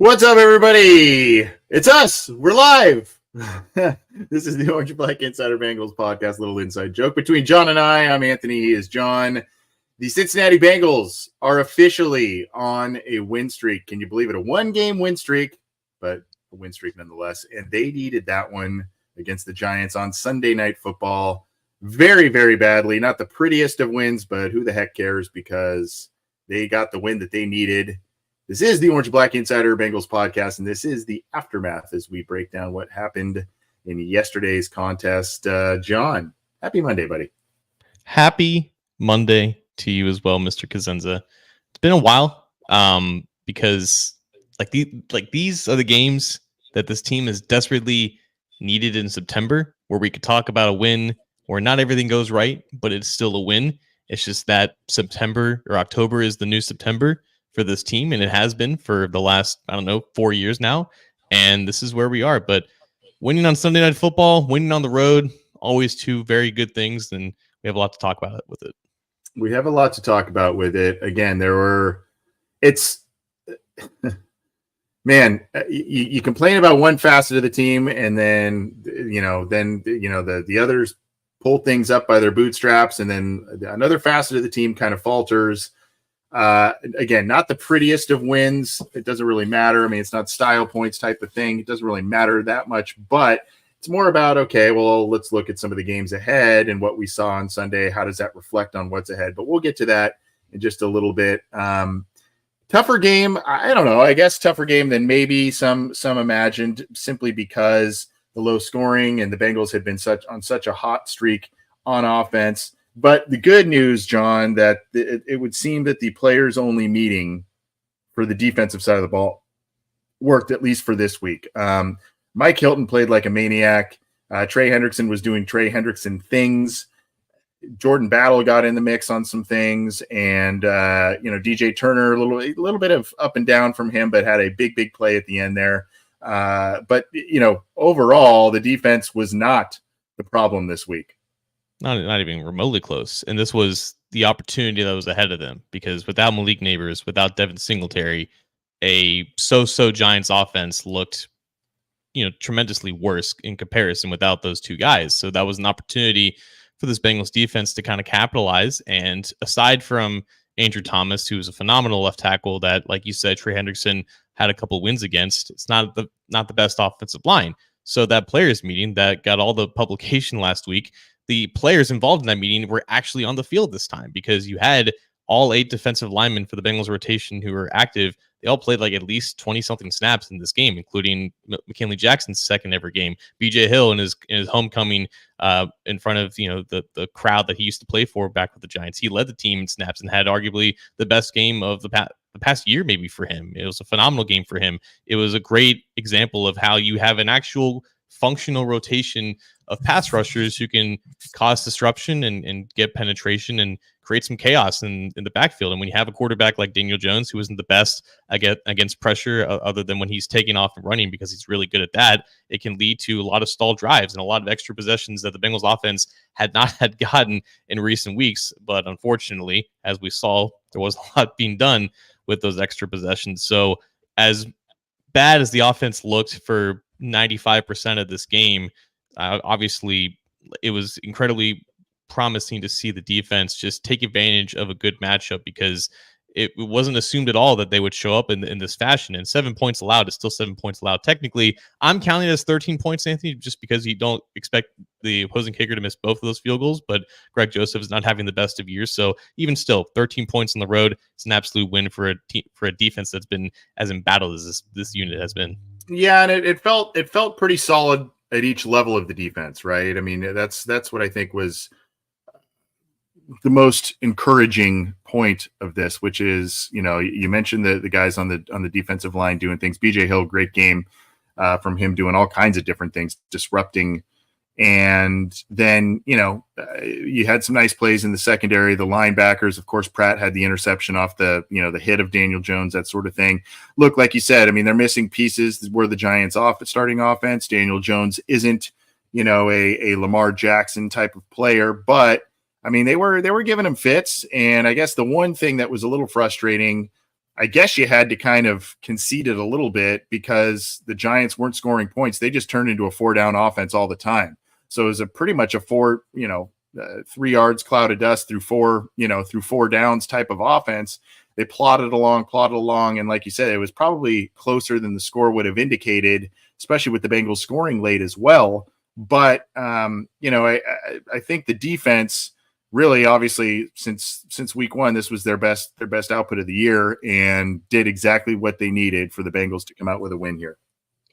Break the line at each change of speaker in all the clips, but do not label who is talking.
What's up, everybody? It's us. We're live. This is the Orange and Black Insider Bengals podcast, little inside joke between John and I. I'm Anthony. He is John. The Cincinnati Bengals are officially on a win streak. Can you believe it? A one-game win streak, but a win streak nonetheless. And they needed that one against the Giants on Sunday Night Football very, very badly. Not the prettiest of wins, but who the heck cares, because they got the win that they needed. This is the Orange and Black Insider Bengals podcast, and this is the aftermath as we break down what happened in yesterday's contest. John, happy Monday, buddy.
Happy Monday to you as well, Mr. Kazenza. It's been a while because these are the games that this team has desperately needed in September, where we could talk about a win where not everything goes right, but it's still a win. It's just that September or October is the new September for this team, and it has been for the last, 4 years now, and this is where we are. But winning on Sunday Night Football, winning on the road, always two very good things, and we have a lot to talk about with it.
We have a lot to talk about with it. Again, you complain about one facet of the team, and then the others pull things up by their bootstraps, and then another facet of the team kind of falters. Again, not the prettiest of wins. It doesn't really matter. I mean, it's not style points type of thing. It doesn't really matter that much, but it's more about, okay, well, let's look at some of the games ahead and what we saw on Sunday. How does that reflect on what's ahead? But we'll get to that in just a little bit. Tougher game. I don't know. I guess tougher game than maybe some imagined, simply because the low scoring and the Bengals had been on such a hot streak on offense. But the good news, John, that it would seem that the players-only meeting for the defensive side of the ball worked, at least for this week. Mike Hilton played like a maniac. Trey Hendrickson was doing Trey Hendrickson things. Jordan Battle got in the mix on some things, and DJ Turner, a little bit of up and down from him, but had a big play at the end there. But overall, the defense was not the problem this week.
Not even remotely close. And this was the opportunity that was ahead of them, because without Malik Neighbors, without Devin Singletary, a so-so Giants offense looked, tremendously worse in comparison without those two guys. So that was an opportunity for this Bengals defense to kind of capitalize. And aside from Andrew Thomas, who's a phenomenal left tackle that, like you said, Trey Hendrickson had a couple wins against, it's not the best offensive line. So that players meeting that got all the publication last week, the players involved in that meeting were actually on the field this time, because you had all 8 defensive linemen for the Bengals rotation who were active. They all played like at least 20-something snaps in this game, including McKinley Jackson's second ever game. BJ Hill in his homecoming in front of the crowd that he used to play for back with the Giants. He led the team in snaps and had arguably the best game of the past year maybe for him. It was a phenomenal game for him. It was a great example of how you have an actual functional rotation of pass rushers who can cause disruption and get penetration and create some chaos in the backfield. And when you have a quarterback like Daniel Jones, who isn't the best against pressure other than when he's taking off and running, because he's really good at that, it can lead to a lot of stalled drives and a lot of extra possessions that the Bengals offense had not had gotten in recent weeks. But unfortunately, as we saw, there was a lot being done with those extra possessions. So as bad as the offense looked for 95% of this game, obviously it was incredibly promising to see the defense just take advantage of a good matchup, because it wasn't assumed at all that they would show up in this fashion. And 7 points allowed is still 7 points allowed. Technically, I'm counting it as 13 points, Anthony, just because you don't expect the opposing kicker to miss both of those field goals. But Greg Joseph is not having the best of years. So even still, 13 points on the road, it's an absolute win for a defense that's been as embattled as this unit has been.
Yeah, and it felt pretty solid at each level of the defense, right? I mean, that's what I think was the most encouraging point of this, which is, you mentioned the guys on the defensive line doing things. BJ Hill, great game from him, doing all kinds of different things, disrupting. And then, you had some nice plays in the secondary. The linebackers, of course, Pratt had the interception off the hit of Daniel Jones, that sort of thing. Look, like you said, I mean, they're missing pieces. Were the Giants starting offense? Daniel Jones isn't, a Lamar Jackson type of player, but I mean, they were giving him fits. And I guess the one thing that was a little frustrating, I guess you had to kind of concede it a little bit because the Giants weren't scoring points. They just turned into a 4-down offense all the time. So it was pretty much a 3 yards cloud of dust through four downs type of offense. They plodded along. And like you said, it was probably closer than the score would have indicated, especially with the Bengals scoring late as well. But, I think the defense really, obviously, since week one, this was their best output of the year and did exactly what they needed for the Bengals to come out with a win here.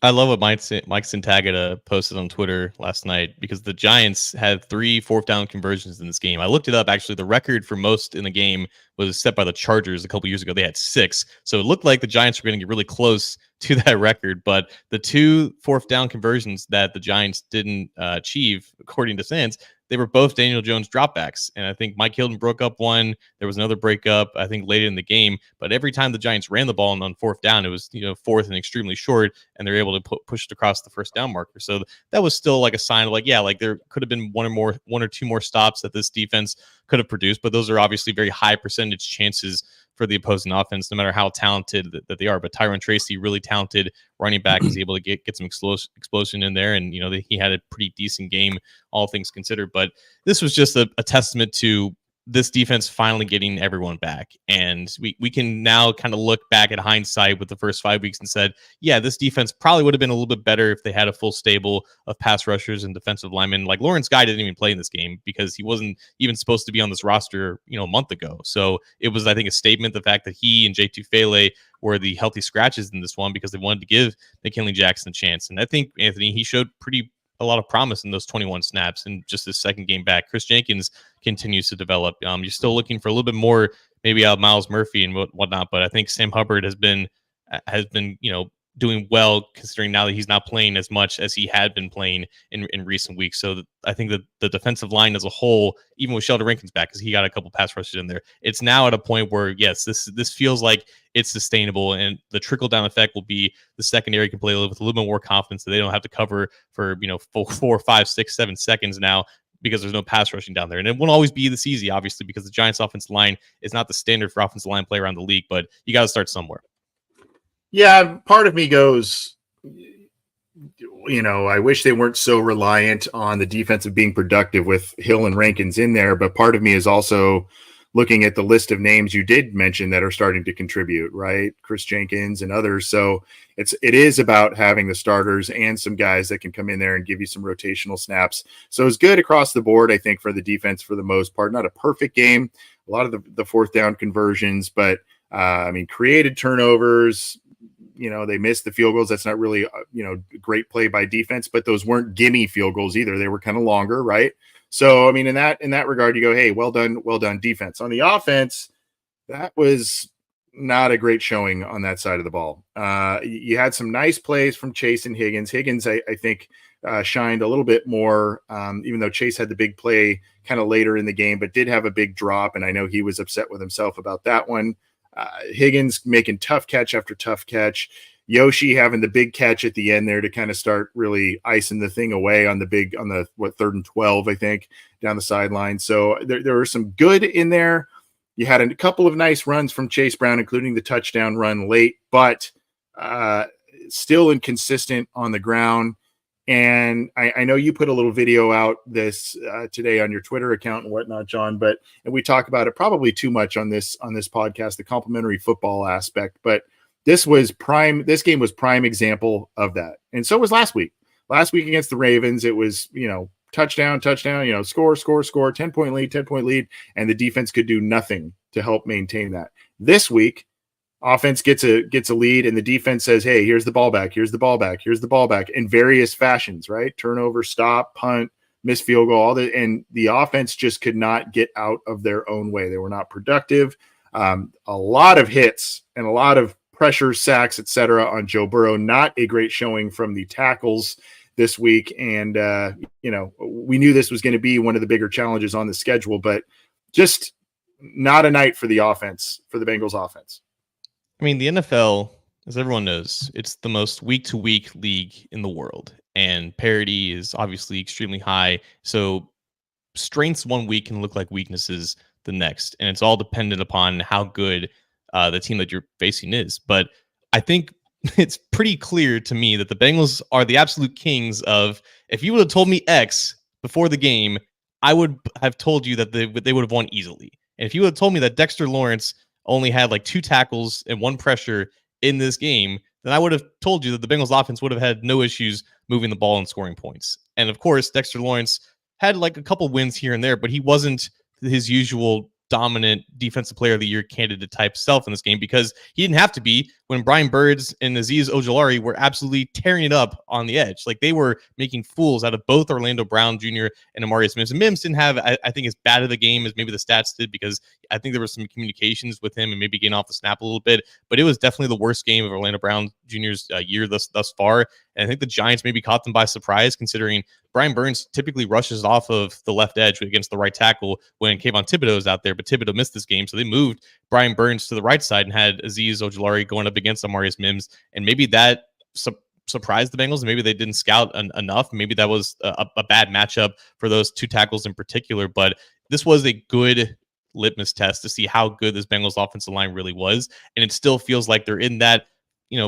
I love what Mike Santagata posted on Twitter last night, because the Giants had 3 4th-down conversions in this game. I looked it up. Actually, the record for most in the game was set by the Chargers a couple years ago. They had 6. So it looked like the Giants were going to get really close to that record. But the 2 4th-down conversions that the Giants didn't achieve, according to Sands, they were both Daniel Jones dropbacks. And I think Mike Hilton broke up one. There was another breakup, I think, later in the game. But every time the Giants ran the ball on 4th down, it was, 4th and extremely short, and they're able to push it across the 1st down marker. So that was still like a sign of there could have been one or two more stops that this defense could have produced. But those are obviously very high percentage chances for the opposing offense, no matter how talented that they are. But Tyron Tracy, really talented running back, is able to get some explosion in there. And, he had a pretty decent game, all things considered. But this was just a testament to this defense finally getting everyone back. And we can now kind of look back at hindsight with the first 5 weeks and said, yeah, this defense probably would have been a little bit better if they had a full stable of pass rushers and defensive linemen. Like Lawrence Guy didn't even play in this game because he wasn't even supposed to be on this roster, a month ago. So it was, I think, a statement, the fact that he and J2 Fele were the healthy scratches in this one, because they wanted to give McKinley Jackson a chance. And I think, Anthony, he showed a lot of promise in those 21 snaps and just his second game back. Chris Jenkins continues to develop. You're still looking for a little bit more, maybe out of Miles Murphy and whatnot, but I think Sam Hubbard has been doing well, considering now that he's not playing as much as he had been playing in recent weeks. So I think that the defensive line as a whole, even with Sheldon Rankins back, because he got a couple pass rushes in there, it's now at a point where, yes, this feels like it's sustainable, and the trickle down effect will be the secondary can play with a little bit more confidence that they don't have to cover for 4, 5, 6, 7 seconds now, because there's no pass rushing down there. And it won't always be this easy, obviously, because the Giants offensive line is not the standard for offensive line play around the league, but you got to start somewhere.
Yeah, part of me goes, I wish they weren't so reliant on the defensive being productive with Hill and Rankins in there. But part of me is also looking at the list of names you did mention that are starting to contribute, right? Chris Jenkins and others. So it is about having the starters and some guys that can come in there and give you some rotational snaps. So it's good across the board, I think, for the defense for the most part. Not a perfect game, a lot of the 4th down conversions, but created turnovers. They missed the field goals. That's not really, great play by defense, but those weren't gimme field goals either. They were kind of longer, right? So, in that regard, you go, hey, well done defense. On the offense, that was not a great showing on that side of the ball. You had some nice plays from Chase and Higgins. Higgins, I think, shined a little bit more, even though Chase had the big play kind of later in the game, but did have a big drop, and I know he was upset with himself about that one. Higgins making tough catch after tough catch. Yoshi having the big catch at the end there to kind of start really icing the thing away on the 3rd and 12, I think, down the sideline. So there were some good in there. You had a couple of nice runs from Chase Brown, including the touchdown run late, but still inconsistent on the ground. And I know you put a little video out this today on your Twitter account and whatnot, John, and we talk about it probably too much on this podcast, the complementary football aspect, but this game was prime example of that. And so was last week against the Ravens. It was, touchdown, score, 10-point lead, and the defense could do nothing to help maintain that. This week, offense gets a lead, and the defense says, hey, here's the ball back in various fashions, right? Turnover, stop, punt, missed field goal, and the offense just could not get out of their own way. They were not productive. A lot of hits and a lot of pressure, sacks, etc. on Joe Burrow. Not a great showing from the tackles this week. And, we knew this was going to be one of the bigger challenges on the schedule, but just not a night for the offense, for the Bengals offense.
I mean, the NFL, as everyone knows, it's the most week-to-week league in the world, and parity is obviously extremely high. So strengths one week can look like weaknesses the next, and it's all dependent upon how good the team that you're facing is. But I think it's pretty clear to me that the Bengals are the absolute kings of, if you would have told me X before the game, I would have told you that they would have won easily. And if you would have told me that Dexter Lawrence only had like 2 tackles and 1 pressure in this game, then I would have told you that the Bengals offense would have had no issues moving the ball and scoring points. And of course, Dexter Lawrence had like a couple wins here and there, but he wasn't his usual dominant defensive player of the year candidate type self in this game, because he didn't have to be when Brian Birds and Azeez Ojulari were absolutely tearing it up on the edge. Like, they were making fools out of both Orlando Brown Jr. and Amarius Mims. And Mims didn't have, I think, as bad of a game as maybe the stats did, because I think there was some communications with him and maybe getting off the snap a little bit, but it was definitely the worst game of Orlando Brown Jr.'s year thus far. And I think the Giants maybe caught them by surprise, considering Brian Burns typically rushes off of the left edge against the right tackle when Kayvon Thibodeau is out there, but Thibodeau missed this game. So they moved Brian Burns to the right side and had Azeez Ojulari going up against Amarius Mims. And maybe that surprised the Bengals. Maybe they didn't scout enough. Maybe that was a bad matchup for those 2 tackles in particular. But this was a good litmus test to see how good this Bengals offensive line really was. And it still feels like they're in that,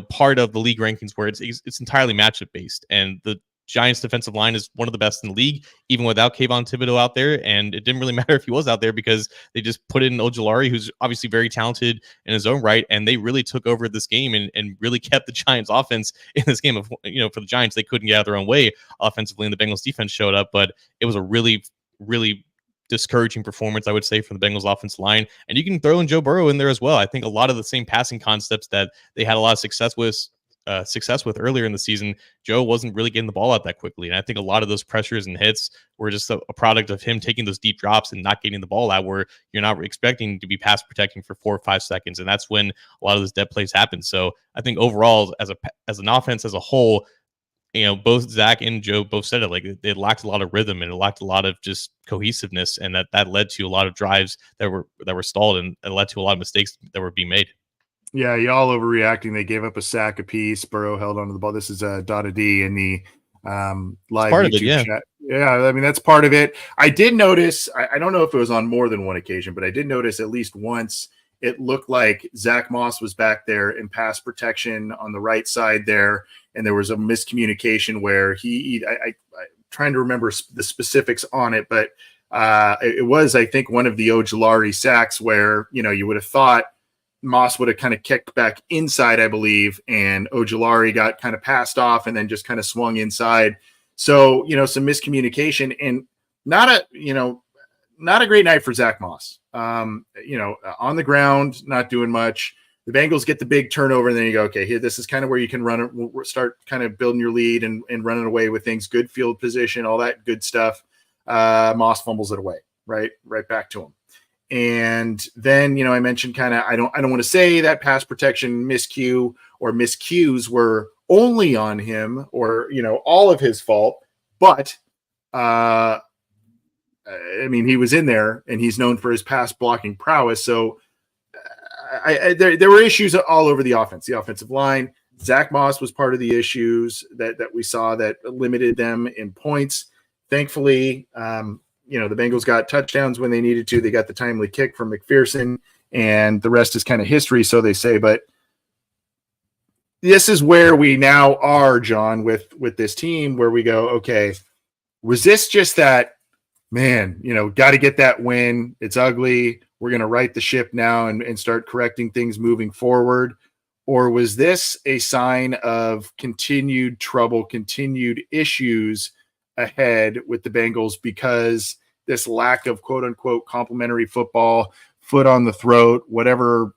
part of the league rankings where it's entirely matchup based. And the Giants defensive line is one of the best in the league, even without Kayvon Thibodeau out there. And it didn't really matter if he was out there, because they just put in Ojulari, who's obviously very talented in his own right. And they really took over this game and really kept the Giants offense in this game. For the Giants, they couldn't get out of their own way offensively, and the Bengals defense showed up. But it was a really, really discouraging performance, I would say, from the Bengals offensive line. And you can throw in Joe Burrow in there as well. I think a lot of the same passing concepts that they had a lot of success with earlier in the season, Joe wasn't really getting the ball out that quickly. And I think a lot of those pressures and hits were just a product of him taking those deep drops and not getting the ball out, where you're not expecting to be pass protecting for 4 or 5 seconds. And that's when a lot of those dead plays happen. So I think overall, as an offense as a whole, both Zach and Joe both said it, like, it lacked a lot of rhythm and it lacked a lot of just cohesiveness. And that led to a lot of drives that were stalled, and it led to a lot of mistakes that were being made.
Yeah, y'all overreacting. They gave up a sack apiece. Burrow held onto the ball. This is Dada D in the live
part
YouTube chat. Yeah, I mean, that's part of it. I did notice, I don't know if it was on more than one occasion, but I did notice at least once it looked like Zach Moss was back there in pass protection on the right side there, and there was a miscommunication where I'm trying to remember the specifics on it, but it was, I think, one of the Ojulari sacks where, you would have thought Moss would have kind of kicked back inside, I believe, and Ojulari got kind of passed off and then just kind of swung inside. So, some miscommunication, and not a great night for Zach Moss. On the ground, not doing much. The Bengals get the big turnover, and then you go, okay, here, this is kind of where you can start kind of building your lead and running away with things. Good field position, all that good stuff. Moss fumbles it away, right back to him. And then, I mentioned kind of, I don't want to say that pass protection miscue or miscues were only on him or, all of his fault, but I mean, he was in there and he's known for his pass blocking prowess. So there were issues all over the offense, the offensive line. Zach Moss was part of the issues that we saw that limited them in points. Thankfully, the Bengals got touchdowns when they needed to. They got the timely kick from McPherson, and the rest is kind of history, so they say. But this is where we now are, John, with this team, where we go, okay, was this just that, man, got to get that win. It's ugly. We're going to right the ship now and start correcting things moving forward. Or was this a sign of continued trouble, continued issues ahead with the Bengals because this lack of quote unquote complementary football, foot on the throat, whatever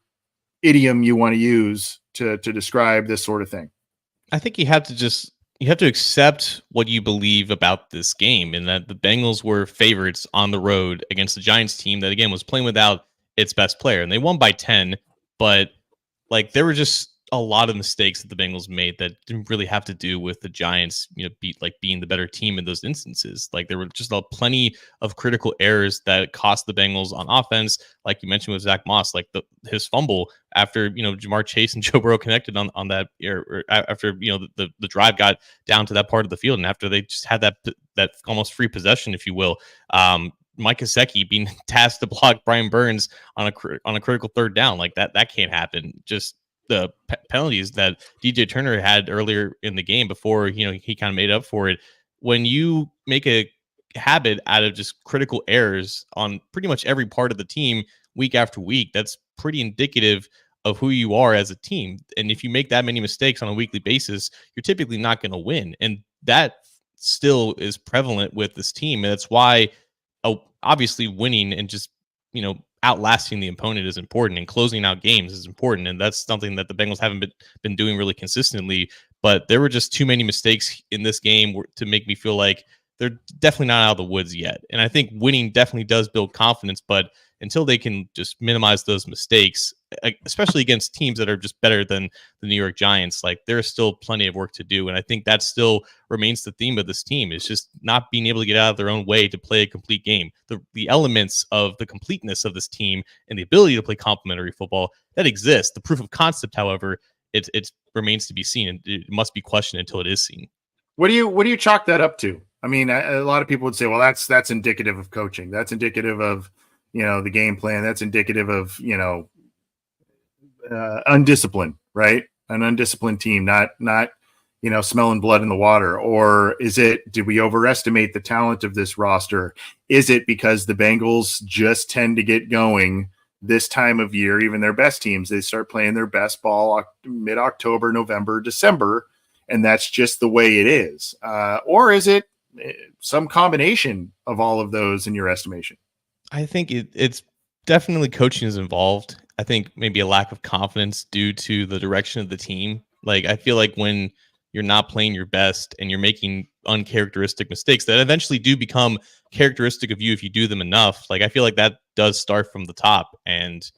idiom you want to use to describe this sort of thing?
I think you have to accept what you believe about this game, and that the Bengals were favorites on the road against the Giants team that again was playing without its best player, and they won by 10, but like there were just a lot of mistakes that the Bengals made that didn't really have to do with the Giants, being the better team in those instances. Like there were just plenty of critical errors that cost the Bengals on offense. Like you mentioned with Zach Moss, like his fumble after Jamar Chase and Joe Burrow connected on that, or after the drive got down to that part of the field, and after they just had that almost free possession, if you will. Mike Gesicki being tasked to block Brian Burns on a critical third down, like that can't happen. Just the penalties that DJ Turner had earlier in the game before he kind of made up for it. When you make a habit out of just critical errors on pretty much every part of the team week after week, that's pretty indicative of who you are as a team. And if you make that many mistakes on a weekly basis, you're typically not going to win. And that still is prevalent with this team. And that's why obviously winning and just outlasting the opponent is important, and closing out games is important, and that's something that the Bengals haven't been doing really consistently. But there were just too many mistakes in this game to make me feel like they're definitely not out of the woods yet. And I think winning definitely does build confidence, but until they can just minimize those mistakes, especially against teams that are just better than the New York Giants, like there's still plenty of work to do. And I think that still remains the theme of this team, is just not being able to get out of their own way to play a complete game. The elements of the completeness of this team and the ability to play complementary football, that exists. The proof of concept, however, it remains to be seen, and it must be questioned until it is seen.
What do you chalk that up to? I mean, a lot of people would say, well, that's indicative of coaching. That's indicative of, the game plan. That's indicative of, undisciplined, right? An undisciplined team, not smelling blood in the water. Or did we overestimate the talent of this roster? Is it because the Bengals just tend to get going this time of year? Even their best teams, they start playing their best ball mid-October, November, December, and that's just the way it is. Or is it some combination of all of those in your estimation?
I think it's definitely coaching is involved. I think maybe a lack of confidence due to the direction of the team. Like, I feel like when you're not playing your best and you're making uncharacteristic mistakes that eventually do become characteristic of you if you do them enough, like I feel like that does start from the top, and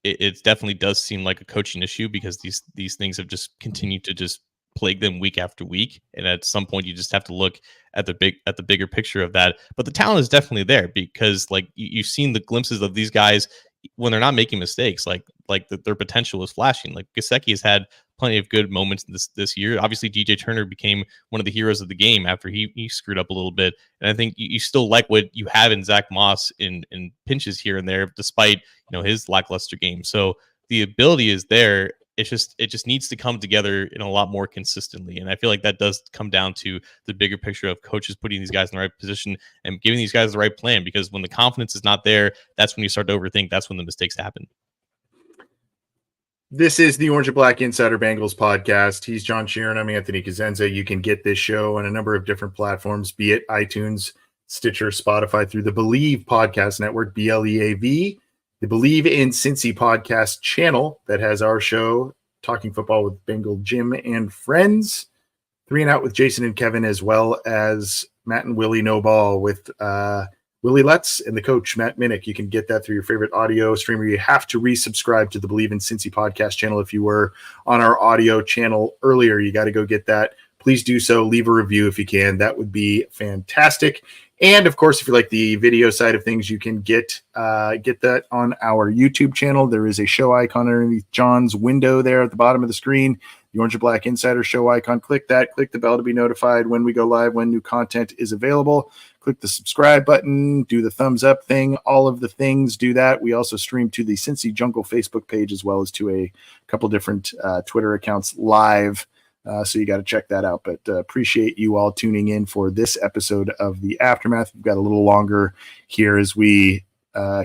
it definitely does seem like a coaching issue, because these things have just continued to just plague them week after week. And at some point you just have to look at the bigger picture of that. But the talent is definitely there, because like you've seen the glimpses of these guys when they're not making mistakes, like their potential is flashing. Like Gesicki has had plenty of good moments this year. Obviously DJ Turner became one of the heroes of the game after he screwed up a little bit. And I think you still like what you have in Zach Moss in pinches here and there, despite his lackluster game. So the ability is there. It just needs to come together in a lot more consistently. And I feel like that does come down to the bigger picture of coaches putting these guys in the right position and giving these guys the right plan, because when the confidence is not there, that's when you start to overthink. That's when the mistakes happen.
This is the Orange and Black Insider Bengals podcast. He's John Sheeran. I'm Anthony Cosenza. You can get this show on a number of different platforms, be it iTunes, Stitcher, Spotify, through the Believe Podcast Network, BLEAV. The Believe in Cincy podcast channel that has our show, Talking Football with Bengal Jim and Friends, 3 and Out with Jason and Kevin, as well as Matt and Willie No Ball with Willie Lutz and the coach, Matt Minnick. You can get that through your favorite audio streamer. You have to resubscribe to the Believe in Cincy podcast channel. If you were on our audio channel earlier, you got to go get that. Please do so. Leave a review if you can. That would be fantastic. And of course, if you like the video side of things, you can get that on our YouTube channel. There is a show icon underneath John's window there at the bottom of the screen. the Orange and Black Insider Show icon. Click that. Click the bell to be notified when we go live, when new content is available. Click the subscribe button. Do the thumbs up thing. All of the things, do that. We also stream to the Cincy Jungle Facebook page as well as to a couple different Twitter accounts live. So you got to check that out. But appreciate you all tuning in for this episode of The Aftermath. We've got a little longer here as we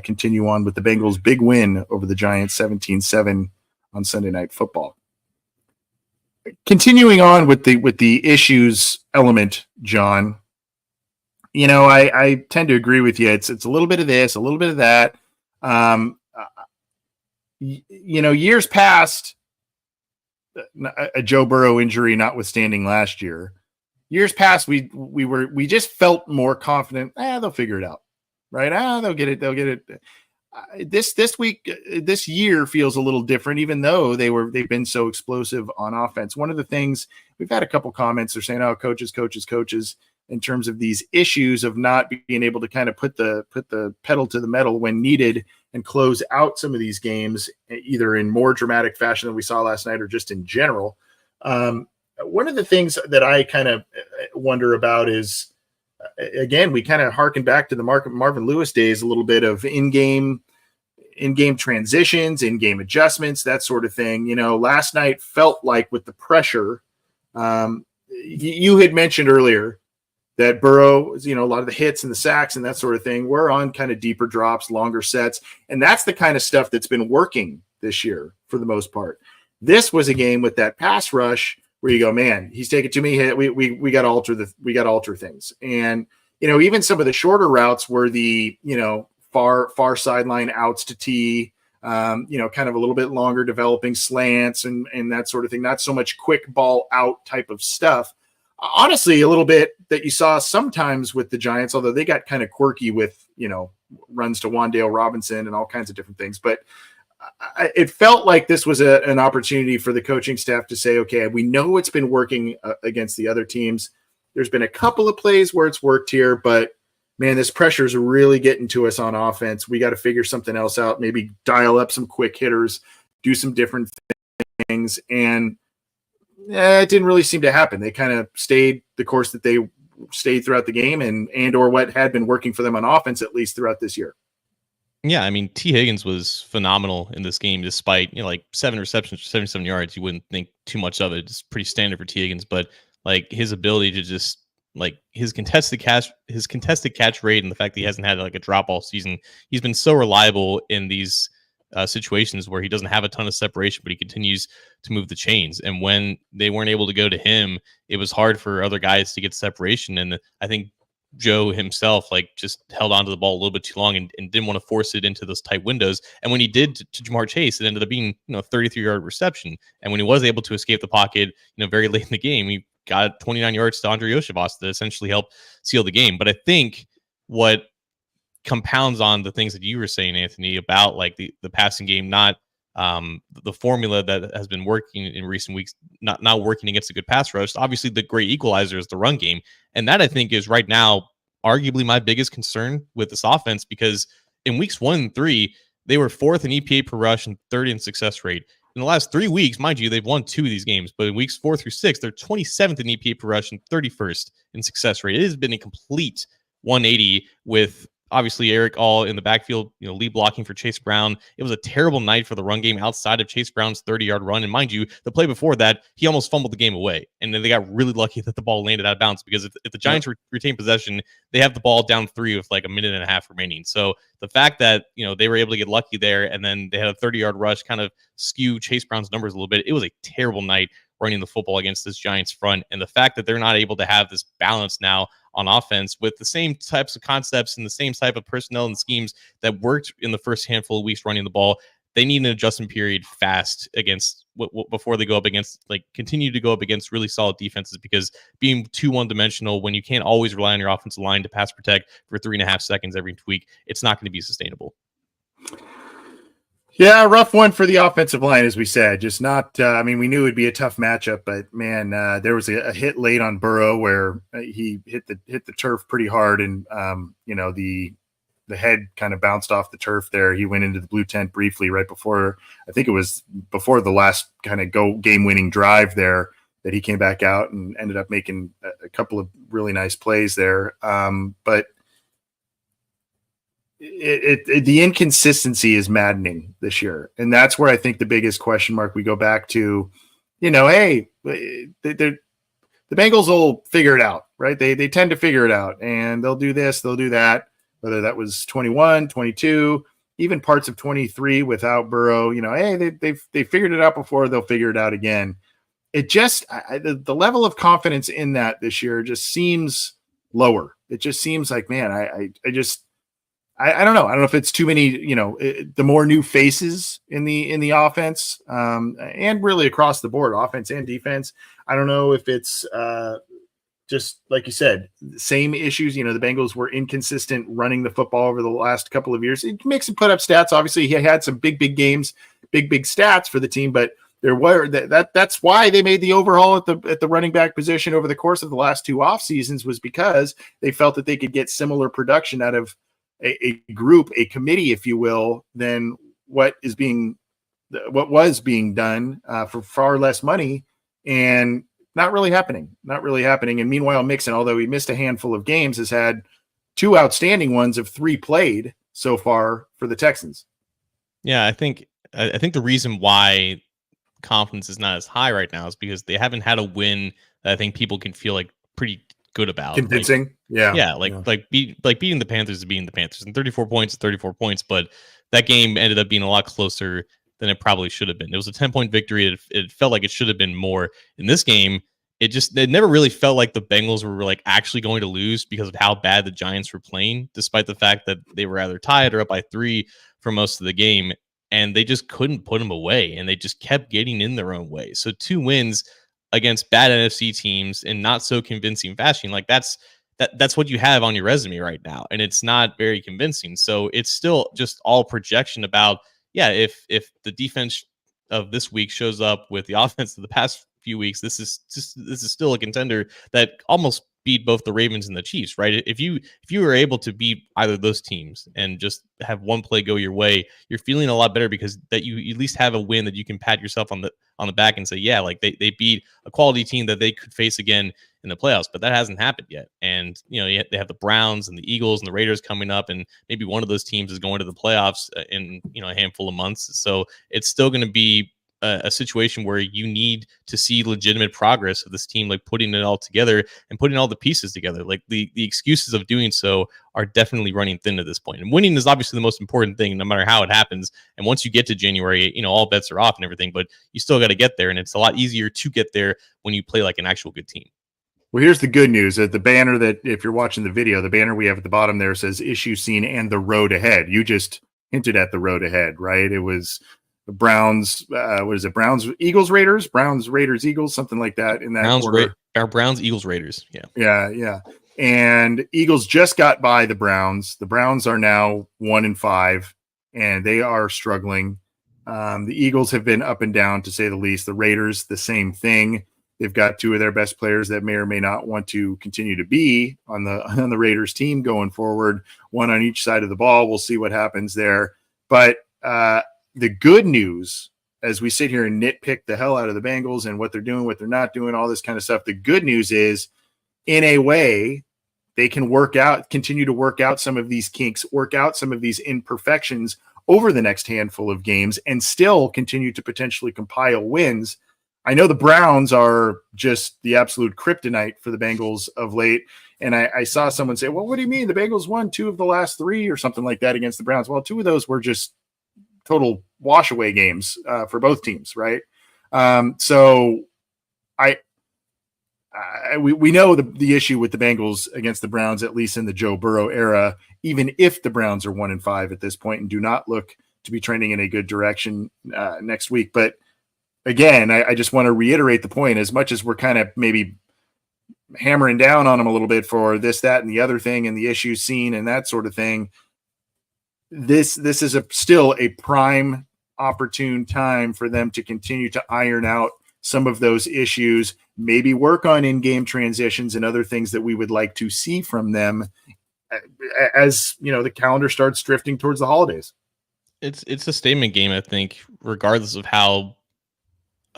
continue on with the Bengals' big win over the Giants 17-7 on Sunday Night Football. Continuing on with the issues element, John, you know, I tend to agree with you. It's a little bit of this, a little bit of that. You know, years past, a Joe Burrow injury notwithstanding last year, years past, we just felt more confident. They'll figure it out, right? They'll get it. This week, this year feels a little different, even though they've been so explosive on offense. One of the things, we've had a couple comments are saying, "Oh, coaches," in terms of these issues of not being able to kind of put the pedal to the metal when needed and close out some of these games, either in more dramatic fashion than we saw last night or just in general. One of the things that I kind of wonder about is, again, we kind of harken back to the Marvin Lewis days, a little bit of in-game transitions, in-game adjustments, that sort of thing. You know, last night felt like with the pressure, you had mentioned earlier that Burrow, you know, a lot of the hits and the sacks and that sort of thing were on kind of deeper drops, longer sets. And that's the kind of stuff that's been working this year for the most part. This was a game with that pass rush where you go, man, he's taking too many hits. We got to alter things. And, you know, even some of the shorter routes were the, you know, far sideline outs to T, you know, kind of a little bit longer developing slants and that sort of thing. Not so much quick ball out type of stuff. Honestly, a little bit that you saw sometimes with the Giants, although they got kind of quirky with, you know, runs to Wan'Dale Robinson and all kinds of different things. But it felt like this was an opportunity for the coaching staff to say, okay, we know it's been working against the other teams. There's been a couple of plays where it's worked here, but man, this pressure is really getting to us on offense. We got to figure something else out, maybe dial up some quick hitters, do some different things. And it didn't really seem to happen. They kind of stayed the course that they stayed throughout the game and or what had been working for them on offense, at least throughout this year.
Yeah, I mean, T. Higgins was phenomenal in this game, despite, you know, like 7 receptions for 77 yards. You wouldn't think too much of it. It's pretty standard for T. Higgins, but like his ability to just like his contested catch rate and the fact that he hasn't had like a drop all season, he's been so reliable in these situations where he doesn't have a ton of separation, but he continues to move the chains. And when they weren't able to go to him, it was hard for other guys to get separation. And I think Joe himself like just held onto the ball a little bit too long and didn't want to force it into those tight windows. And when he did to Jamar Chase, it ended up being, you know, 33-yard reception. And when he was able to escape the pocket, you know, very late in the game, he got 29 yards to Andre Yoshivas to essentially help seal the game. But I think what compounds on the things that you were saying, Anthony, about like the passing game, not the formula that has been working in recent weeks, not working against a good pass rush. Obviously, the great equalizer is the run game. And that I think is right now arguably my biggest concern with this offense, because in weeks 1 and 3, they were 4th in EPA per rush and 3rd in success rate. In the last 3 weeks, mind you, they've won 2 of these games, but in weeks 4 through 6, they're 27th in EPA per rush and 31st in success rate. It has been a complete 180 with obviously Eric all in the backfield, you know, lead blocking for Chase Brown. It was a terrible night for the run game outside of Chase Brown's 30-yard run. And mind you, the play before that, he almost fumbled the game away. And then they got really lucky that the ball landed out of bounds, because if the Giants retain possession, they have the ball down 3 with like a minute and a half remaining. So the fact that, you know, they were able to get lucky there and then they had a 30-yard rush kind of skew Chase Brown's numbers a little bit. It was a terrible night running the football against this Giants front. And the fact that they're not able to have this balance now on offense with the same types of concepts and the same type of personnel and schemes that worked in the first handful of weeks running the ball, they need an adjustment period fast against before they go up against, like, continue to go up against really solid defenses, because being too one-dimensional when you can't always rely on your offensive line to pass protect for 3.5 seconds every week, it's not going to be sustainable.
Yeah, rough one for the offensive line, as we said. Just not, I mean, we knew it would be a tough matchup, but man, there was a hit late on Burrow where he hit the turf pretty hard, and you know, the the head kind of bounced off the turf there. He went into the blue tent briefly right before, I think it was before the last kind of game-winning drive there, that he came back out and ended up making a couple of really nice plays there. But the inconsistency is maddening this year. And that's where I think the biggest question mark, we go back to, hey, the Bengals will figure it out, right? They tend to figure it out, and they'll do this, they'll do that, whether that was 21, 22, even parts of 23 without Burrow. Hey, they figured it out before, they'll figure it out again. It just, the level of confidence in that this year just seems lower. It just seems like, man, I don't know. I don't know if it's too many, the more new faces in the offense, and really across the board, offense and defense. I don't know if it's just like you said, same issues. The Bengals were inconsistent running the football over the last couple of years. It makes him put up stats. Obviously, he had some big games, big stats for the team, but there were that's why they made the overhaul at the running back position over the course of the last 2 off seasons, was because they felt that they could get similar production out of a group, a committee, if you will, than what was being done for far less money, and not really happening. And meanwhile, Mixon, although he missed a handful of games, has had 2 outstanding ones of 3 played so far for the Texans.
Yeah, I think the reason why confidence is not as high right now is because they haven't had a win that I think people can feel like pretty good about.
Convincing.
Beating the Panthers is beating the Panthers, and 34 points is 34 points, but that game ended up being a lot closer than it probably should have been. It was a 10-point victory. It felt like it should have been more. In this game, it never really felt like the Bengals were like actually going to lose because of how bad the Giants were playing, despite the fact that they were either tied or up by 3 for most of the game, and they just couldn't put them away, and they just kept getting in their own way. So 2 wins against bad NFC teams in not so convincing fashion, like that's what you have on your resume right now, and it's not very convincing. So it's still just all projection about, if the defense of this week shows up with the offense of the past few weeks, this is still a contender that almost beat both the Ravens and the Chiefs, right? If you were able to beat either of those teams and just have one play go your way, you're feeling a lot better because that you at least have a win that you can pat yourself on the back and say, like they beat a quality team that they could face again in the playoffs. But that hasn't happened yet. And they have the Browns and the Eagles and the Raiders coming up, and maybe one of those teams is going to the playoffs in a handful of months. So it's still going to be a situation where you need to see legitimate progress of this team, like putting it all together and putting all the pieces together. Like the excuses of doing so are definitely running thin at this point. And winning is obviously the most important thing, no matter how it happens. And once you get to January, all bets are off and everything, but you still got to get there. And it's a lot easier to get there when you play like an actual good team.
Well, here's the good news. The banner that, if you're watching the video, the banner we have at the bottom there says issue seen and the road ahead. You just hinted at the road ahead, right? It was the Browns, Browns, Eagles, Raiders, Browns, Raiders, Eagles, something like that in that order.
Browns, Eagles, Raiders.
Yeah. And Eagles just got by the Browns. The Browns are now 1-5, and they are struggling. The Eagles have been up and down, to say the least. The Raiders, the same thing. They've got 2 of their best players that may or may not want to continue to be on the Raiders team going forward, one on each side of the ball. We'll see what happens there. But the good news, as we sit here and nitpick the hell out of the Bengals and what they're doing, what they're not doing, all this kind of stuff, the good news is, in a way, they can continue to work out some of these kinks, work out some of these imperfections over the next handful of games, and still continue to potentially compile wins. I know the Browns are just the absolute kryptonite for the Bengals of late. And I saw someone say, well, what do you mean? The Bengals won 2 of the last 3 or something like that against the Browns. Well, 2 of those were just total wash away games for both teams. Right. So we know the issue with the Bengals against the Browns, at least in the Joe Burrow era, even if the Browns are 1-5 at this point and do not look to be trending in a good direction next week. But again, I just want to reiterate the point, as much as we're kind of maybe hammering down on them a little bit for this, that, and the other thing, and the issues seen and that sort of thing. This is still a prime opportune time for them to continue to iron out some of those issues, maybe work on in-game transitions and other things that we would like to see from them as the calendar starts drifting towards the holidays.
It's a statement game, I think, regardless of how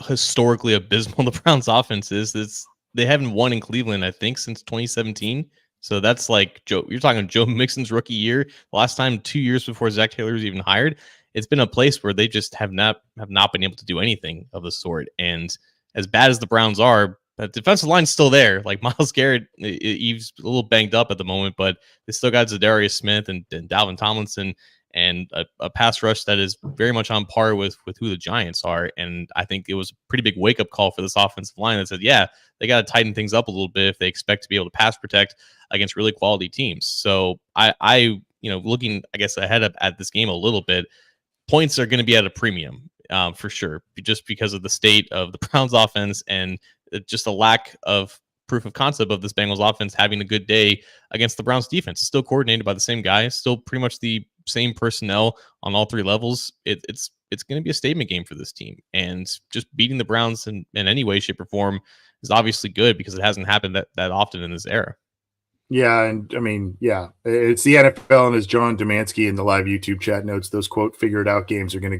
historically abysmal the Browns offense is. They haven't won in Cleveland, I think, since 2017. So that's like you're talking Joe Mixon's rookie year. The last time 2 years before Zach Taylor was even hired. It's been a place where they just have not been able to do anything of the sort. And as bad as the Browns are, the defensive line's still there. Like Myles Garrett, he's a little banged up at the moment, but they still got Zadarius Smith and Dalvin Tomlinson and a pass rush that is very much on par with who the Giants are. And I think it was a pretty big wake-up call for this offensive line that said, yeah, they got to tighten things up a little bit if they expect to be able to pass protect against really quality teams. So I looking, I guess, ahead at this game a little bit, points are going to be at a premium for sure, just because of the state of the Browns offense and just a lack of proof of concept of this Bengals offense having a good day against the Browns defense. It's still coordinated by the same guy, still pretty much the same personnel on all three levels. It's going to be a statement game for this team, and just beating the Browns in any way, shape, or form is obviously good because it hasn't happened that often in this era.
Yeah, and I mean, yeah, it's the NFL, and as John Domansky in the live YouTube chat notes, those quote figure it out games are going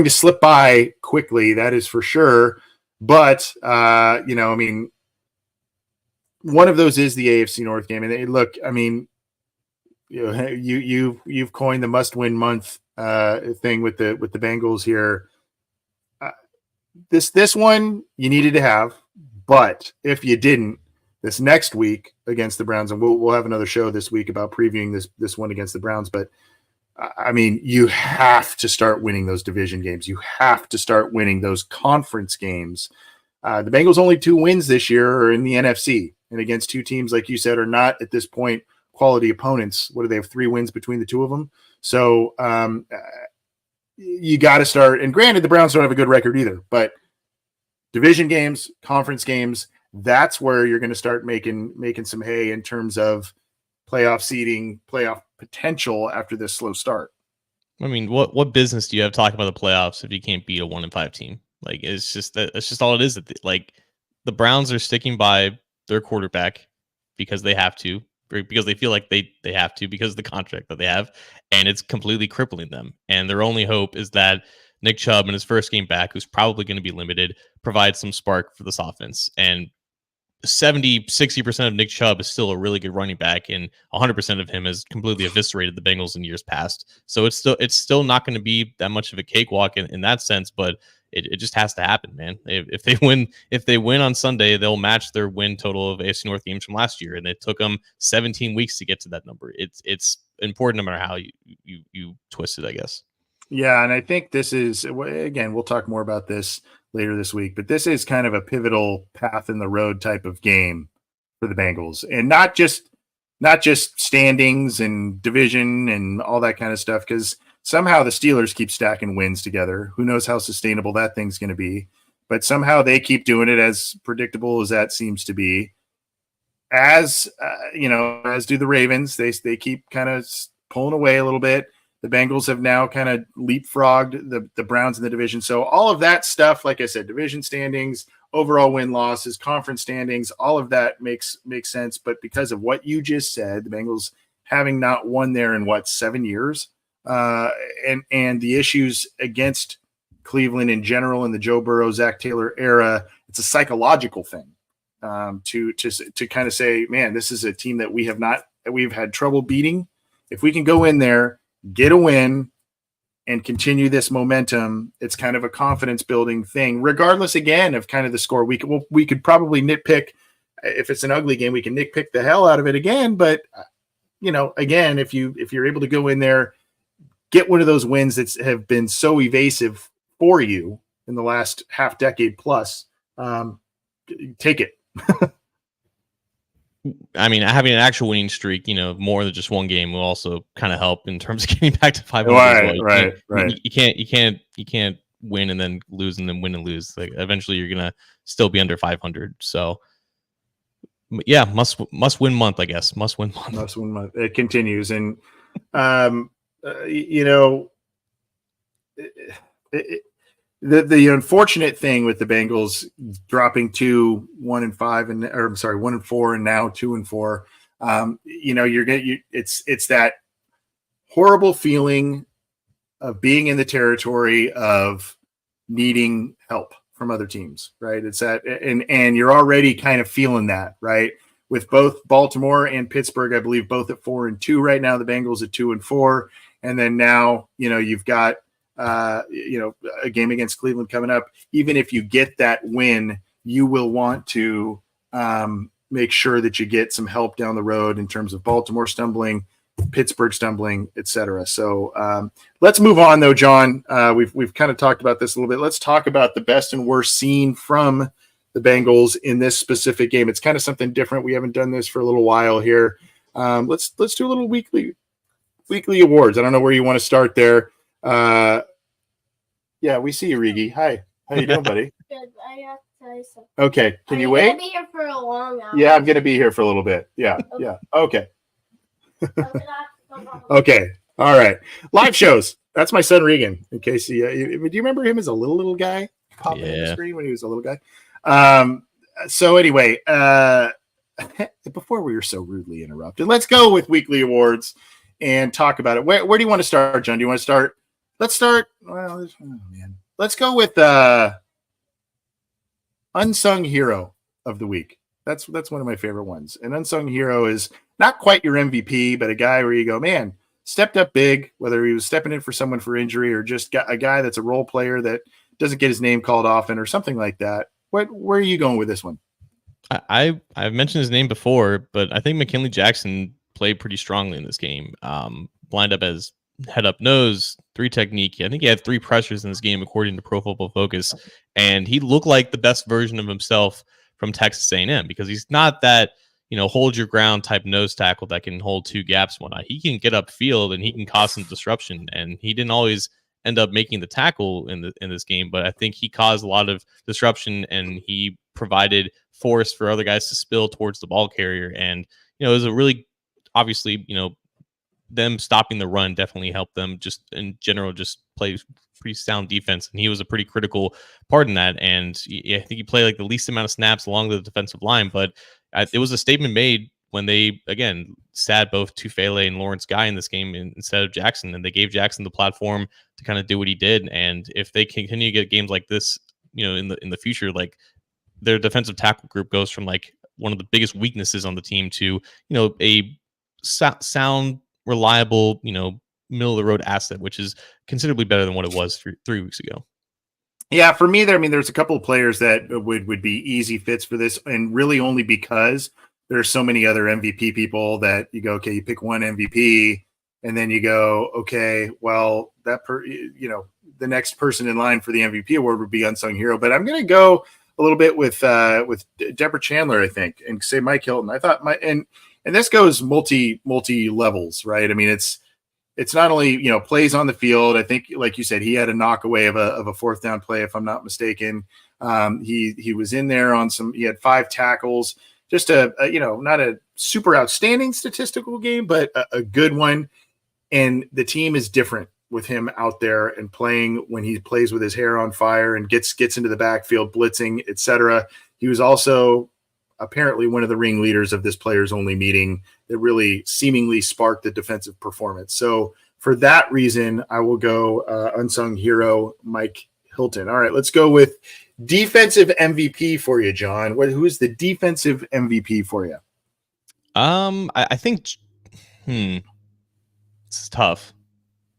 to slip by quickly. That is for sure. But I mean, one of those is the AFC North game, and look, I mean, you've coined the must-win month thing with the Bengals here. This one you needed to have, but if you didn't, this next week against the Browns, and we'll have another show this week about previewing this one against the Browns. But I mean, you have to start winning those division games. You have to start winning those conference games. The Bengals' only 2 wins this year are in the NFC, and against 2 teams, like you said, are not at this point quality opponents. What do they have? 3 wins between the 2 of them. So you got to start. And granted, the Browns don't have a good record either, but division games, conference games, that's where you're going to start making some hay in terms of playoff seeding, playoff potential after this slow start.
I mean, what business do you have talking about the playoffs if you can't beat a 1-5 team? Like, that's just all it is. Like, the Browns are sticking by their quarterback because they have to, because they feel like they have to, because of the contract that they have, and it's completely crippling them. And their only hope is that Nick Chubb in his first game back, who's probably going to be limited, provides some spark for this offense. And 60% of Nick Chubb is still a really good running back, and 100% of him has completely eviscerated the Bengals in years past. So it's still not going to be that much of a cakewalk in that sense, but it just has to happen, man. If they win on Sunday, they'll match their win total of AFC North games from last year, and it took them 17 weeks to get to that number. It's important no matter how you twist it, I guess.
Yeah, and I think this is, again, we'll talk more about this later this week, but this is kind of a pivotal path in the road type of game for the Bengals, and not just standings and division and all that kind of stuff, because somehow the Steelers keep stacking wins together. Who knows how sustainable that thing's going to be, but somehow they keep doing it, as predictable as that seems to be. As as do the Ravens. They keep kind of pulling away a little bit. The Bengals have now kind of leapfrogged the Browns in the division. So all of that stuff, like I said, division standings, overall win-losses, conference standings, all of that makes sense. But because of what you just said, the Bengals having not won there in 7 years, and the issues against Cleveland in general in the Joe Burrow, Zach Taylor era, it's a psychological thing to kind of say, man, this is a team that we've had trouble beating. If we can go in there, get a win, and continue this momentum, it's kind of a confidence building thing, regardless again of kind of the score. We could probably nitpick if it's an ugly game, we can nitpick the hell out of it again. But again, if you're able to go in there, get one of those wins that have been so evasive for you in the last half decade plus, take it.
I mean, having an actual winning streak, more than just one game will also kind of help in terms of getting back to 500.
Right.
You can't win and then lose and then win and lose. Like, eventually you're going to still be under 500. So yeah, must win month, I guess. Must win month.
It continues. And, the unfortunate thing with the Bengals dropping to 1-4 and now 2-4, It's that horrible feeling of being in the territory of needing help from other teams, right? It's that, and you're already kind of feeling that, right? With both Baltimore and Pittsburgh, I believe both at 4-2 right now, the Bengals at 2-4. And then now, you've got, a game against Cleveland coming up. Even if you get that win, you will want to make sure that you get some help down the road in terms of Baltimore stumbling, Pittsburgh stumbling, etc. So let's move on, though, John. We've kind of talked about this a little bit. Let's talk about the best and worst seen from the Bengals in this specific game. It's kind of something different. We haven't done this for a little while here. Let's do a little weekly awards. I don't know where you want to start there. Yeah, we see you, Rigi. Hi, how you doing, buddy?
Good. I have to tell you something.
Okay, can you wait?
I'm gonna be here for a long hour.
Yeah, I'm gonna be here for a little bit. Yeah,
Okay.
yeah. Okay. Okay. All right. Live shows. That's my son Regan. In case do you remember him as a little guy popping on the screen when he was a little guy? So anyway, before we were so rudely interrupted, let's go with weekly awards and talk about it. Where do you want to start, John? Do you want to start? Let's start. Well, let's go with unsung hero of the week. That's one of my favorite ones. An unsung hero is not quite your MVP, but a guy where you go, man, stepped up big, whether he was stepping in for someone for injury or just got a guy that's a role player that doesn't get his name called often or something like that. Where are you going with this one?
I've mentioned his name before, but I think McKinley Jackson played pretty strongly in this game. Lined up as head up nose, 3 technique. I think he had 3 pressures in this game, according to Pro Football Focus, and he looked like the best version of himself from Texas A&M because he's not that hold your ground type nose tackle that can hold 2 gaps, whatnot. He can get upfield and he can cause some disruption, and he didn't always end up making the tackle in this game, but I think he caused a lot of disruption and he provided force for other guys to spill towards the ball carrier. And it was a really obviously them stopping the run definitely helped them just in general just play pretty sound defense, and he was a pretty critical part in that. And I think he played like the least amount of snaps along the defensive line, but it was a statement made when they again sat both Tufele and Lawrence Guy in this game instead of Jackson, and they gave Jackson the platform to kind of do what he did. And if they continue to get games like this in the future, like their defensive tackle group goes from like one of the biggest weaknesses on the team to a sound, reliable, middle of the road asset, which is considerably better than what it was 3 weeks ago.
Yeah, for me, there's a couple of players that would be easy fits for this, and really only because there's so many other MVP people that you go, okay, you pick one MVP, and then you go, okay, well, the next person in line for the MVP award would be unsung hero. But I'm going to go a little bit with Deborah Chandler, I think, and say Mike Hilton. I thought and this goes multi levels, right? I mean, it's not only plays on the field. I think, like you said, he had a knockaway of a 4th down play, if I'm not mistaken. He was in there on some. He had 5 tackles. Just a not a super outstanding statistical game, but a good one. And the team is different with him out there and playing when he plays with his hair on fire and gets into the backfield, blitzing, etc. He was also apparently one of the ringleaders of this players only meeting that really seemingly sparked the defensive performance. So for that reason, I will go unsung hero, Mike Hilton. All right, let's go with defensive MVP for you, John. Who is the defensive MVP for you?
I think it's tough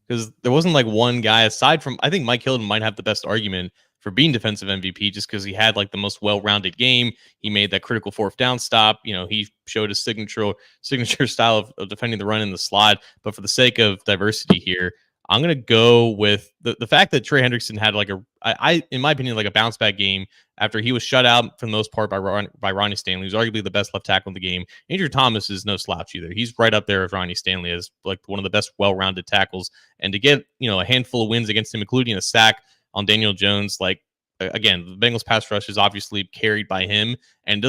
because there wasn't like one guy aside from, I think Mike Hilton might have the best argument for being defensive MVP just because he had like the most well-rounded game. He made that critical 4th down stop. He showed his signature style of defending the run in the slot. But for the sake of diversity here, I'm going to go with the fact that Trey Hendrickson had like in my opinion, like a bounce back game after he was shut out for the most part by Ronnie Stanley, who's arguably the best left tackle in the game. Andrew Thomas is no slouch either. He's right up there with Ronnie Stanley as like one of the best well-rounded tackles. And to get, a handful of wins against him, including a sack on Daniel Jones, like again, the Bengals pass rush is obviously carried by him and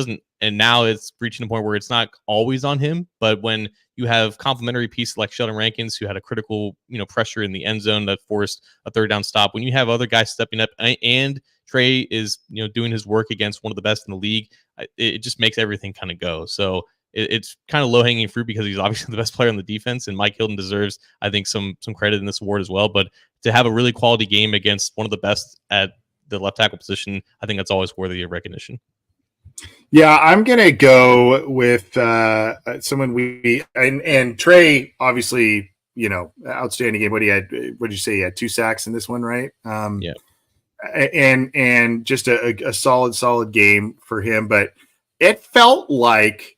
now it's reaching a point where it's not always on him. But when you have complementary pieces like Sheldon Rankins, who had a critical, pressure in the end zone that forced a 3rd down stop, when you have other guys stepping up and Trey is, doing his work against one of the best in the league, it just makes everything kind of go. So it's kind of low hanging fruit because he's obviously the best player on the defense, and Mike Hilton deserves, I think, some credit in this award as well. But to have a really quality game against one of the best at the left tackle position, I think that's always worthy of recognition.
Yeah, I'm gonna go with someone and Trey. Obviously, outstanding game. What did you say? He had 2 sacks in this one, right?
Yeah.
And just a solid game for him. But it felt like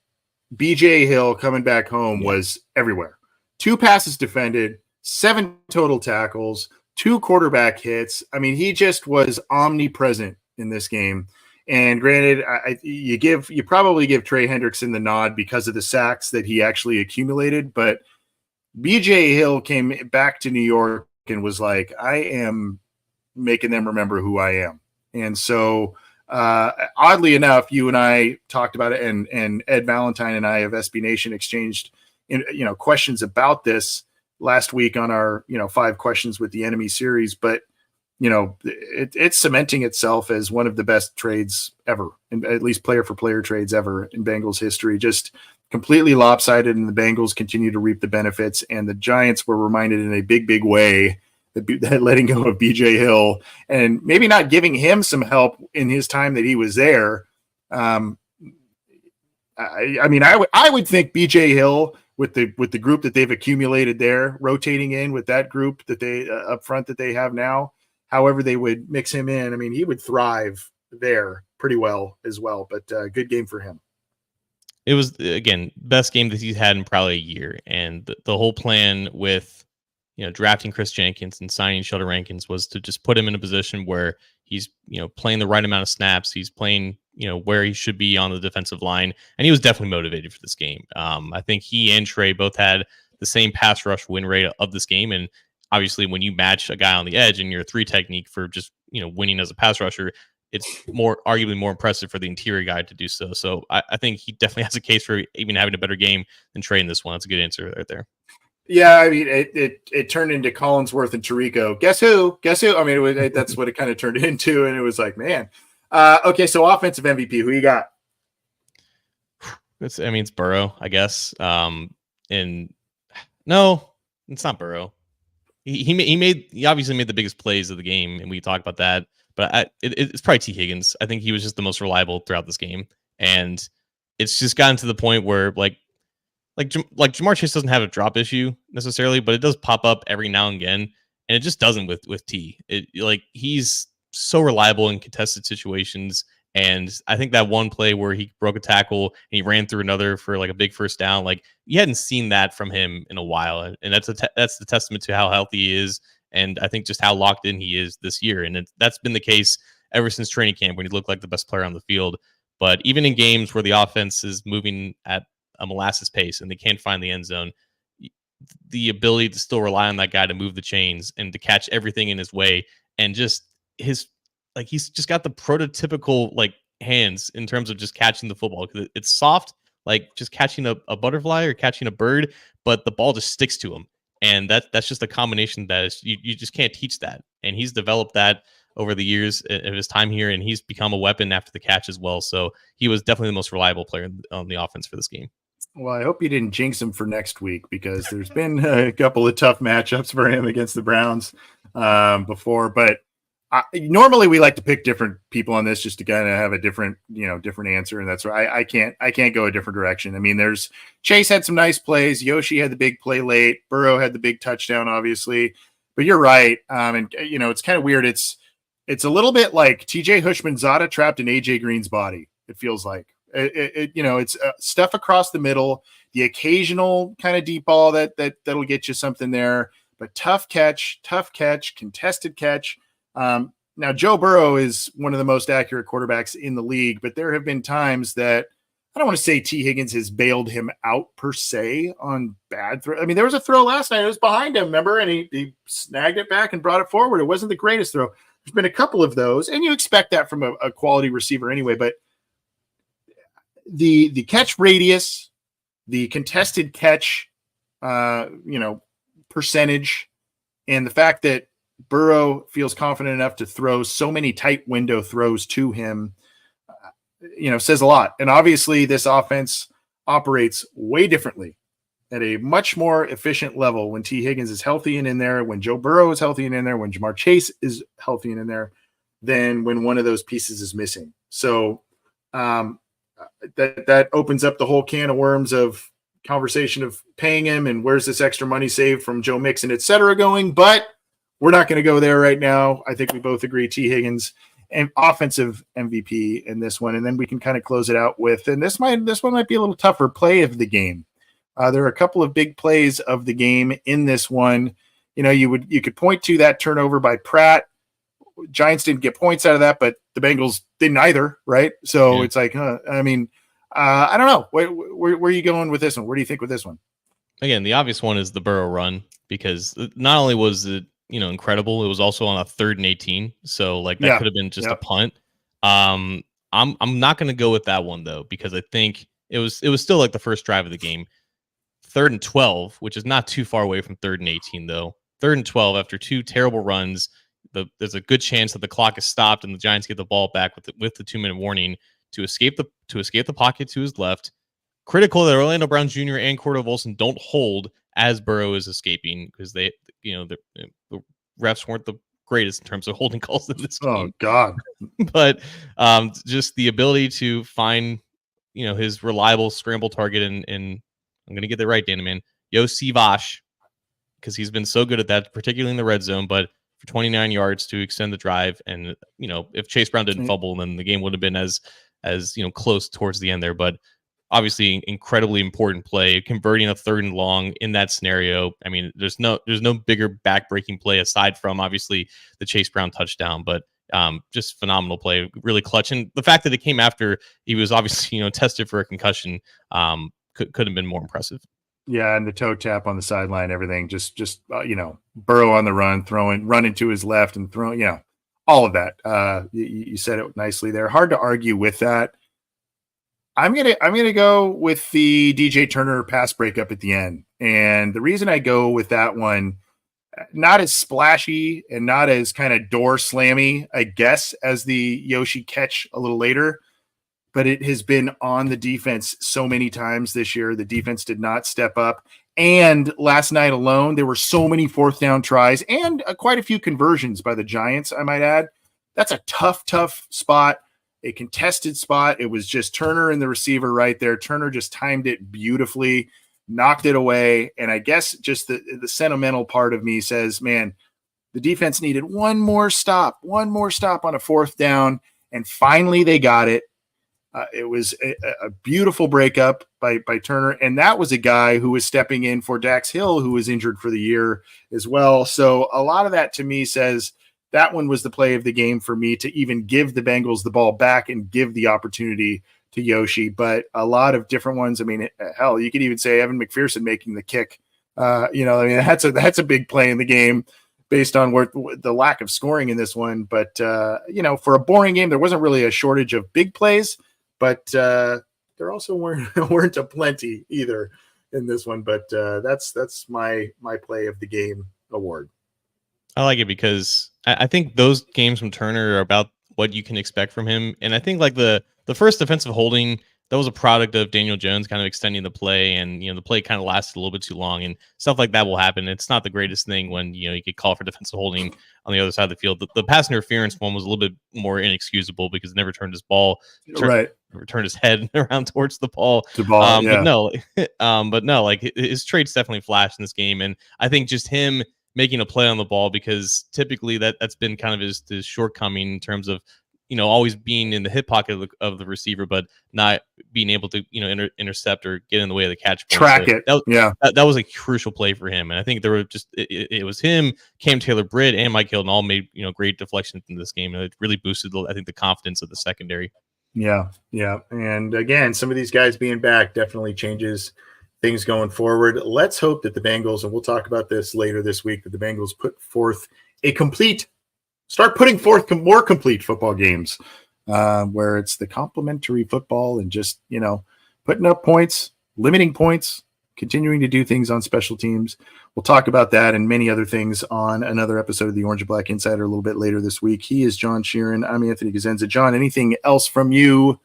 BJ Hill coming back home was everywhere. 2 passes defended, 7 total tackles, 2 quarterback hits. I mean, he just was omnipresent in this game. And granted, you probably give Trey Hendrickson the nod because of the sacks that he actually accumulated. But BJ Hill came back to New York and was like, I am making them remember who I am. And so oddly enough, you and I talked about it, and Ed Valentine and I of SB Nation exchanged questions about this last week on our 5 questions with the enemy series. But it's cementing itself as one of the best trades ever, and at least player for player trades ever in Bengals history. Just completely lopsided, and the Bengals continue to reap the benefits. And the Giants were reminded in a big way that letting go of BJ Hill and maybe not giving him some help in his time that he was there. I would think BJ Hill with the group that they've accumulated there, rotating in with that group that they up front that they have now, however they would mix him in. I mean, he would thrive there pretty well as well, but good game for him.
It was, again, best game that he's had in probably a year. And the whole plan with, drafting Chris Jenkins and signing Sheldon Rankins was to just put him in a position where he's, playing the right amount of snaps. He's playing, where he should be on the defensive line. And he was definitely motivated for this game. I think he and Trey both had the same pass rush win rate of this game. And obviously when you match a guy on the edge and your 3 technique for just, winning as a pass rusher, it's arguably more impressive for the interior guy to do so. So I think he definitely has a case for even having a better game than Trey in this one. That's a good answer right there.
Yeah, I mean, it turned into Collinsworth and Tirico. Guess who? I mean, that's what it kind of turned into, and it was like, man. Okay, so offensive MVP, who you got?
It's Burrow, I guess. And no, it's not Burrow. He obviously made the biggest plays of the game, and we talked about that. But it's probably T. Higgins. I think he was just the most reliable throughout this game, and it's just gotten to the point where like Jamar Chase doesn't have a drop issue necessarily, but it does pop up every now and again, and it just doesn't with T. He's so reliable in contested situations, and I think that one play where he broke a tackle and he ran through another for like a big first down, like you hadn't seen that from him in a while, and that's the testament to how healthy he is, and I think just how locked in he is this year, and that's been the case ever since training camp when he looked like the best player on the field. But even in games where the offense is moving at a molasses pace and they can't find the end zone, the ability to still rely on that guy to move the chains and to catch everything in his way, and just he's just got the prototypical hands in terms of just catching the football, because it's soft, like just catching a butterfly or catching a bird, but the ball just sticks to him, and that's just a combination that is you just can't teach that, and he's developed that over the years of his time here, and he's become a weapon after the catch as well. So he was definitely the most reliable player on the offense for this game.
Well, I hope you didn't jinx him for next week, because there's been a couple of tough matchups for him against the Browns before. But normally we like to pick different people on this just to kind of have a different answer. And that's why I can't go a different direction. I mean, Chase had some nice plays. Yoshi had the big play late. Burrow had the big touchdown, obviously. But you're right. And it's kind of weird. It's a little bit like TJ Hushmanzada trapped in AJ Green's body. It feels like. It's stuff across the middle, the occasional kind of deep ball that'll get you something there, but tough catch, contested catch. Now Joe Burrow is one of the most accurate quarterbacks in the league, but there have been times that I don't want to say T. Higgins has bailed him out per se on bad throw. I mean, there was a throw last night. It was behind him, remember? And he snagged it back and brought it forward. It wasn't the greatest throw. There's been a couple of those, and you expect that from a quality receiver anyway, but the catch radius, the contested catch, percentage, and the fact that Burrow feels confident enough to throw so many tight window throws to him, says a lot. And obviously this offense operates way differently at a much more efficient level when T. Higgins is healthy and in there, when Joe Burrow is healthy and in there, when Jamar Chase is healthy and in there, than when one of those pieces is missing. So that opens up the whole can of worms of conversation of paying him and where's this extra money saved from Joe Mixon, et cetera, going. But we're not going to go there right now. I think we both agree T. Higgins and offensive MVP in this one. And then we can kind of close it out with, and this one might be a little tougher, play of the game. There are a couple of big plays of the game in this one. You know, you could point to that turnover by Pratt. Giants didn't get points out of that, but the Bengals didn't either, right? So It's like, I mean, I don't know. Where are you going with this one? Where do you think with this one?
Again, the obvious one is the Burrow run, because not only was it, incredible, it was also on a 3rd and 18. So like that could have been just a punt. I'm not going to go with that one though, because I think it was still like the first drive of the game. 3rd and 12, which is not too far away from 3rd and 18 though. 3rd and 12 after 2 terrible runs. There's a good chance that the clock is stopped and the Giants get the ball back with the 2-minute warning to escape the pocket to his left. Critical that Orlando Brown Jr. and Cordell Volson don't hold as Burrow is escaping, because the refs weren't the greatest in terms of holding calls in this game.
Oh God!
But just the ability to find his reliable scramble target, and I'm going to get that right, Danny, man, Yossi Vash, because he's been so good at that, particularly in the red zone. But for 29 yards to extend the drive, and if Chase Brown didn't fumble, then the game would have been as close towards the end there. But obviously, incredibly important play, converting a 3rd and long in that scenario. I mean, there's no bigger back-breaking play aside from obviously the Chase Brown touchdown, but just phenomenal play, really clutch. And the fact that it came after he was obviously tested for a concussion could have been more impressive.
Yeah, and the toe tap on the sideline, everything, just Burrow on the run, running to his left and throwing, all of that. You said it nicely there. Hard to argue with that. I'm gonna go with the DJ Turner pass breakup at the end, and the reason I go with that one, not as splashy and not as kind of door slammy, I guess, as the Yoshi catch a little later. But it has been on the defense so many times this year. The defense did not step up. And last night alone, there were so many 4th down tries and quite a few conversions by the Giants, I might add. That's a tough spot, a contested spot. It was just Turner and the receiver right there. Turner just timed it beautifully, knocked it away. And I guess just the sentimental part of me says, man, the defense needed one more stop on a 4th down. And finally they got it. It was a beautiful breakup by Turner, and that was a guy who was stepping in for Dax Hill, who was injured for the year as well. So a lot of that to me says that one was the play of the game for me, to even give the Bengals the ball back and give the opportunity to Yoshi. But a lot of different ones. I mean, hell, you could even say Evan McPherson making the kick. That's a big play in the game, based on the lack of scoring in this one. But for a boring game, there wasn't really a shortage of big plays. But there also weren't a plenty either in this one. But that's my play of the game award.
I like it because I think those games from Turner are about what you can expect from him. And I think like the first defensive holding, that was a product of Daniel Jones kind of extending the play, and the play kind of lasted a little bit too long, and stuff like that will happen. It's not the greatest thing when you get called for defensive holding on the other side of the field. The pass interference one was a little bit more inexcusable because it never turned his ball, turned his head around towards the ball. But no, like his traits definitely flashed in this game, and I think just him making a play on the ball, because typically that's been kind of his shortcoming in terms of always being in the hip pocket of the receiver, but not being able to intercept or get in the way of the catch point.
Track it.
That was a crucial play for him, and I think there were just it was him, Cam Taylor-Britt, and Mike Hilton all made great deflections in this game, and it really boosted the confidence of the secondary.
Yeah, and again, some of these guys being back definitely changes things going forward. Let's hope that the Bengals, and we'll talk about this later this week, that the Bengals start putting forth more complete football games, where it's the complementary football and just, putting up points, limiting points, continuing to do things on special teams. We'll talk about that and many other things on another episode of the Orange and Black Insider a little bit later this week. He is John Sheeran. I'm Anthony Cosenza. John, anything else from you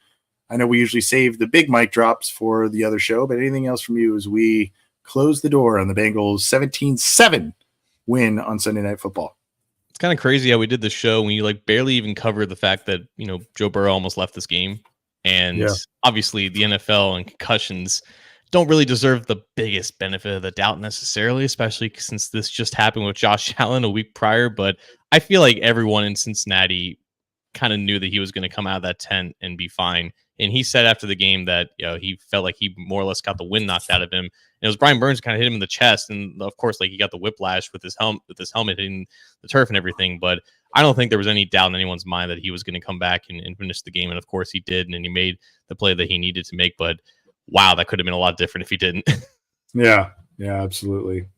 I know we usually save the big mic drops for the other show, but anything else from you as we close the door on the Bengals 17-7 win on Sunday Night Football?
It's kind of crazy how we did the show when you like barely even covered the fact that, Joe Burrow almost left this game. And obviously the NFL and concussions don't really deserve the biggest benefit of the doubt necessarily, especially since this just happened with Josh Allen a week prior. But I feel like everyone in Cincinnati kind of knew that he was going to come out of that tent and be fine. And he said after the game that he felt like he more or less got the wind knocked out of him. And it was Brian Burns kind of hit him in the chest, and of course, like he got the whiplash with his helmet hitting the turf and everything. But I don't think there was any doubt in anyone's mind that he was going to come back and finish the game. And of course, he did, and he made the play that he needed to make. But wow, that could have been a lot different if he didn't.
Yeah, absolutely.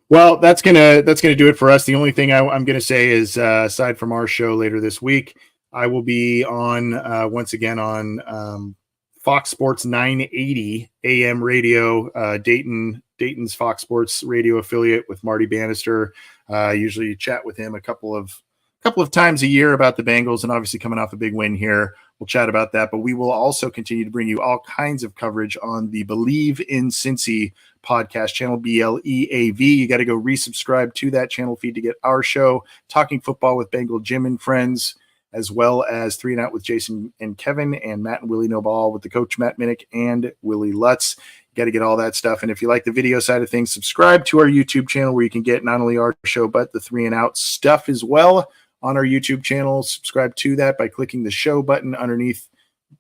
Well, that's gonna do it for us. The only thing I'm gonna say is, aside from our show later this week, I will be on once again on Fox Sports 980 AM radio, Dayton's Fox Sports radio affiliate with Marty Bannister. Usually chat with him a couple of times a year about the Bengals, and obviously coming off a big win here, we'll chat about that. But we will also continue to bring you all kinds of coverage on the Believe in Cincy podcast channel, BLEAV. You got to go resubscribe to that channel feed to get our show, Talking Football with Bengal Jim and Friends, as well as 3 and Out with Jason and Kevin, and Matt and Willie No Ball with the coach Matt Minnick and Willie Lutz. You got to get all that stuff. And if you like the video side of things, subscribe to our YouTube channel where you can get not only our show, but the 3 and Out stuff as well on our YouTube channel. Subscribe to that by clicking the show button underneath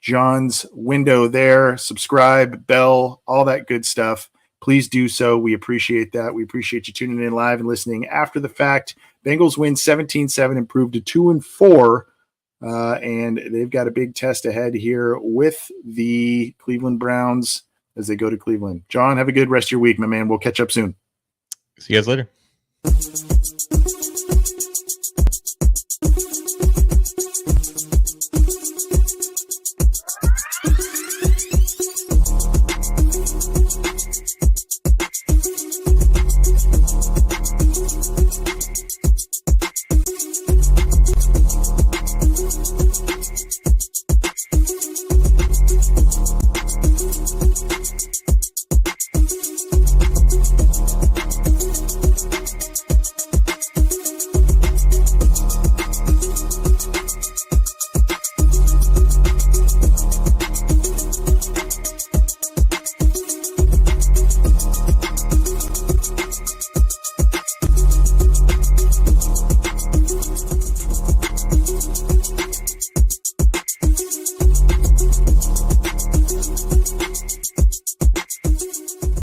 John's window there. Subscribe, bell, all that good stuff. Please do so. We appreciate that. We appreciate you tuning in live and listening after the fact. Bengals win 17-7, improved to 2-4. And they've got a big test ahead here with the Cleveland Browns as they go to Cleveland. John, have a good rest of your week, my man. We'll catch up soon.
See you guys later.